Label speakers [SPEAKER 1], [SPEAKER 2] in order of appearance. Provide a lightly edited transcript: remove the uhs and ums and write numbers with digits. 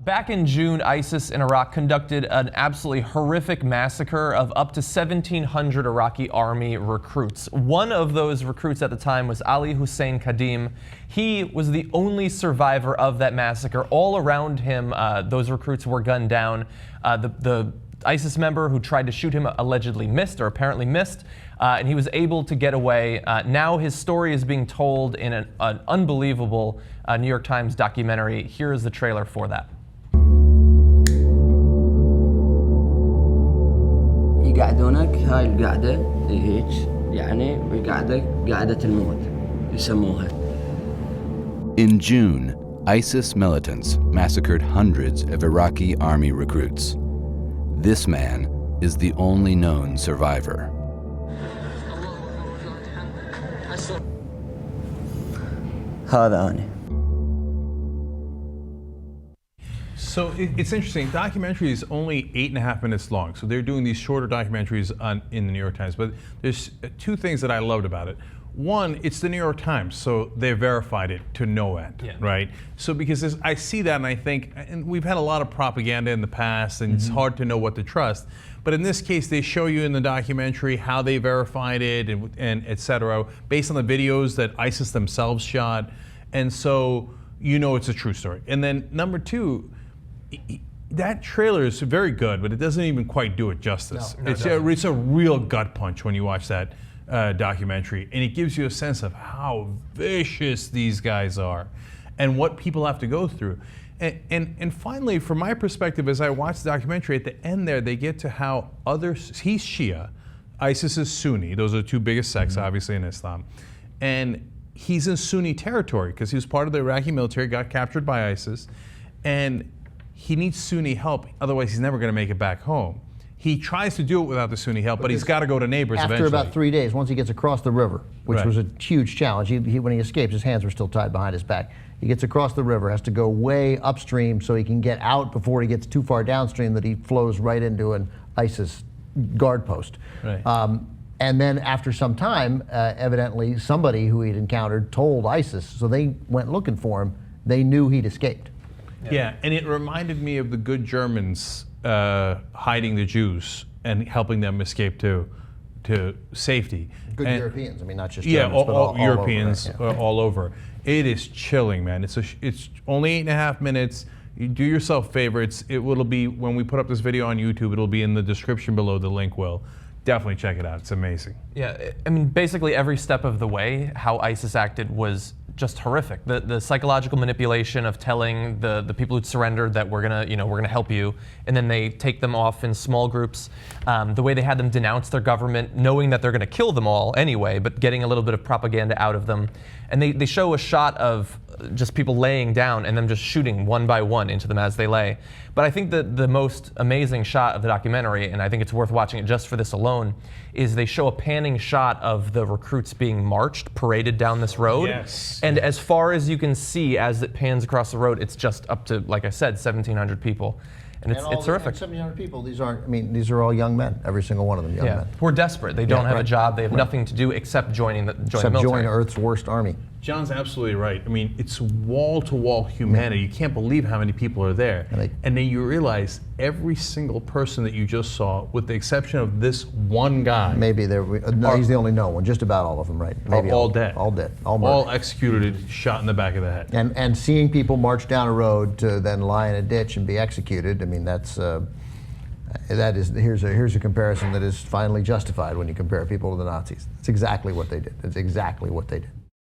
[SPEAKER 1] Back in June, ISIS in Iraq conducted an absolutely horrific massacre of up to 1,700 Iraqi army recruits. One of those recruits at the time was Ali Hussein Kadhim. He was the only survivor of that massacre. All around him, those recruits were gunned down. The ISIS member who tried to shoot him allegedly missed, or apparently missed, and he was able to get away. Now his story is being told in an unbelievable New York Times documentary. Here is the trailer for that.
[SPEAKER 2] يقعدونك هاي القعدة هيك يعني قعدة الموت يسموها.
[SPEAKER 3] In June, ISIS militants massacred hundreds of Iraqi army recruits. This man is the only known survivor.
[SPEAKER 2] هذا أنا.
[SPEAKER 4] So it's interesting. Documentary is only 8.5 minutes long. So they're doing these shorter documentaries in the New York Times. But there's two things that I loved about it. One, it's the New York Times, so they verified it to no end, right? So because I see that and I think, and we've had a lot of propaganda in the past, and it's hard to know what to trust. But in this case, they show you in the documentary how they verified it and et cetera, based on the videos that ISIS themselves shot. And so you know it's a true story. And then number two, that trailer is very good, but it doesn't even quite do it justice.
[SPEAKER 1] No,
[SPEAKER 4] it's a real gut punch when you watch that documentary, and it gives you a sense of how vicious these guys are and what people have to go through. And finally, from my perspective, as I watch the documentary, at the end there, they get to how he's Shia, ISIS is Sunni. Those are the two biggest sects, obviously, in Islam. And he's in Sunni territory because he was part of the Iraqi military, got captured by ISIS, and he needs Sunni help, otherwise he's never going to make it back home. He tries to do it without the Sunni help, but he's got to go to neighbors eventually.
[SPEAKER 5] After about 3 days, once he gets across the river, which was a huge challenge, when he escapes, his hands were still tied behind his back. He gets across the river, has to go way upstream so he can get out before he gets too far downstream that he flows right into an ISIS guard post.
[SPEAKER 4] Right.
[SPEAKER 5] And then after some time, evidently somebody who he'd encountered told ISIS, so they went looking for him. They knew he'd escaped.
[SPEAKER 4] Yeah, and it reminded me of the good Germans hiding the Jews and helping them escape to safety.
[SPEAKER 5] Good Europeans, I mean, not just Germans, but
[SPEAKER 4] all Europeans
[SPEAKER 5] all over,
[SPEAKER 4] all over. It is chilling, man. It's only 8.5 minutes. You do yourself a favor. It will be, when we put up this video on YouTube, it'll be in the description below, the link will. Definitely check it out. It's amazing.
[SPEAKER 1] Yeah, I mean, basically every step of the way, how ISIS acted was just horrific. The psychological manipulation of telling the people who'd surrendered that we're gonna help you, and then they take them off in small groups. The way they had them denounce their government, knowing that they're gonna kill them all anyway, but getting a little bit of propaganda out of them. And they show a shot of just people laying down and them just shooting one by one into them as they lay. But I think that the most amazing shot of the documentary, and I think it's worth watching it just for this alone, is they show a panning shot of the recruits being marched, paraded down this road.
[SPEAKER 4] Yes.
[SPEAKER 1] And as far as you can see, as it pans across the road, it's just up to, like I said, 1,700 people. And it's terrific.
[SPEAKER 5] 1,700 people, these are all young men, every single one of them young men.
[SPEAKER 1] Who are desperate. They don't have a job, they have nothing to do except join the military.
[SPEAKER 5] Join Earth's worst army.
[SPEAKER 4] John's absolutely right. I mean, it's wall-to-wall humanity. You can't believe how many people are there. And then you realize every single person that you just saw, with the exception of this one guy.
[SPEAKER 5] Maybe he's the only known one. Just about all of them, right? Maybe
[SPEAKER 4] all dead.
[SPEAKER 5] All dead.
[SPEAKER 4] All executed, shot in the back of the head.
[SPEAKER 5] And seeing people march down a road to then lie in a ditch and be executed, I mean, here's a comparison that is finally justified when you compare people to the Nazis. It's exactly what they did. It's exactly what they did.